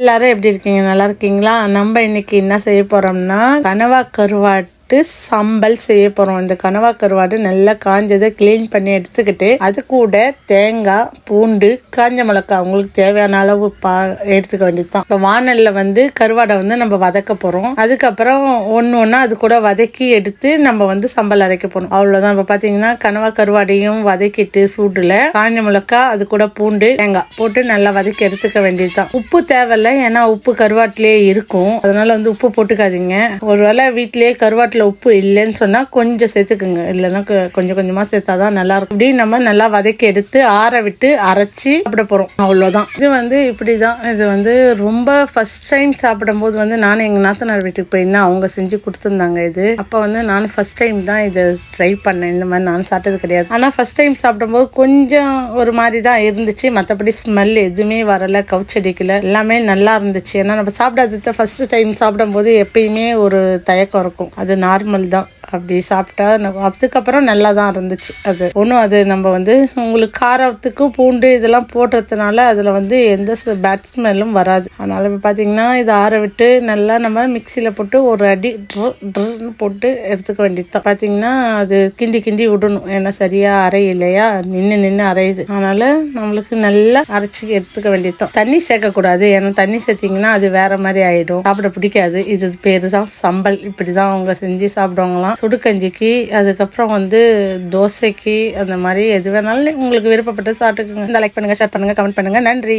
எல்லாரும் எப்படி இருக்கீங்க? நல்லா இருக்கீங்களா? நம்ம இன்னைக்கு என்ன செய்ய போறோம்னா கனவா கருவாட்டு சம்பல் செய்ய போறோம். இந்த கனவா கருவாடு நல்லா காஞ்சதை கிளீன் பண்ணி எடுத்துக்கிட்டு அது கூட தேங்காய், பூண்டு, காஞ்ச மிளகாய் உங்களுக்கு தேவையான அளவு எடுத்துக்க வேண்டியதுதான். இப்போ வானல்ல கருவாடை நம்ம வதக்க போறோம். அதுக்கப்புறம் ஒன்னா அது கூட வதக்கி எடுத்து நம்ம சம்பல் அரைக்க போறோம். அவ்வளவுதான். இப்போ பாத்தீங்கன்னா கனவா கருவாடையும் வதக்கிட்டு சூடுல காஞ்ச மிளகாய், அது கூட பூண்டு, தேங்காய் போட்டு நல்லா வதக்கி எடுத்துக்க வேண்டியதுதான். உப்பு தேவையில்லை, ஏன்னா உப்பு கருவாட்டிலே இருக்கும். அதனால உப்பு போட்டுக்காதீங்க. ஒருவேளை வீட்டிலேயே கருவாட்டில் உப்பு இல்லைன்னு சொன்னா கொஞ்சம் சேர்த்துக்குங்க, இல்லைன்னா கொஞ்சம் கொஞ்சமா சேர்த்தாதான் நல்லா இருக்கும். இப்படி நம்ம நல்லா வதக்கி எடுத்து ஆற விட்டு அரைச்சி சாப்பிட போறோம். அவ்வளவுதான். இது இப்படிதான். இது ரொம்ப ஃபர்ஸ்ட் டைம் சாப்பிடும் போது நானும் எங்க நாத்தனார் வீட்டுக்கு போயிருந்தேன். அவங்க செஞ்சு கொடுத்துருந்தாங்க. இது அப்ப நானும் ஃபர்ஸ்ட் டைம் தான் இதை ட்ரை பண்ணேன். இந்த மாதிரி நானும் சாப்பிட்டது கிடையாது. ஆனா ஃபர்ஸ்ட் டைம் சாப்பிடும்போது கொஞ்சம் ஒரு மாதிரி தான் இருந்துச்சு. மற்றபடி ஸ்மெல் எதுவுமே வரல, கவுச்சடிக்கல, எல்லாமே நல்லா இருந்துச்சு. ஏன்னா நம்ம சாப்பிடாதது ஃபர்ஸ்ட் டைம் சாப்பிடும் போது எப்பயுமே ஒரு தயக்கம் இருக்கும். அது நார்மல் தான். அப்படி சாப்பிட்டா அதுக்கப்புறம் நல்லா தான் இருந்துச்சு. அது ஒன்றும் அது நம்ம உங்களுக்கு காரத்துக்கு பூண்டு இதெல்லாம் போடுறதுனால அதில் எந்த பேட் ஸ்மெல்லும் வராது. அதனால இப்போ பார்த்தீங்கன்னா இதை ஆற விட்டு நல்லா நம்ம மிக்சியில் போட்டு ஒரு அடி ட்ருன்னு போட்டு எடுத்துக்க வேண்டியது. பார்த்தீங்கன்னா அது கிண்டி கிண்டி விடணும், ஏன்னா சரியா அரையிலையா, நின்று அரையுது. அதனால நம்மளுக்கு நல்லா அரைச்சி எடுத்துக்க வேண்டியது. தண்ணி சேர்க்கக்கூடாது, ஏன்னா தண்ணி சேர்த்திங்கன்னா அது வேற மாதிரி ஆயிடும், சாப்பிட பிடிக்காது. இது பேரு தான் சம்பல். இப்படிதான் அவங்க செஞ்சு சாப்பிடுவாங்களாம். சுடுகஞ்சிக்கு, அதுக்கப்புறம் தோசைக்கு, அந்த மாதிரி எது வேணாலும் உங்களுக்கு விருப்பப்பட்டு சாப்பிட்டுக்குங்க. லைக் பண்ணுங்க, ஷேர் பண்ணுங்க, கமெண்ட் பண்ணுங்க. நன்றி.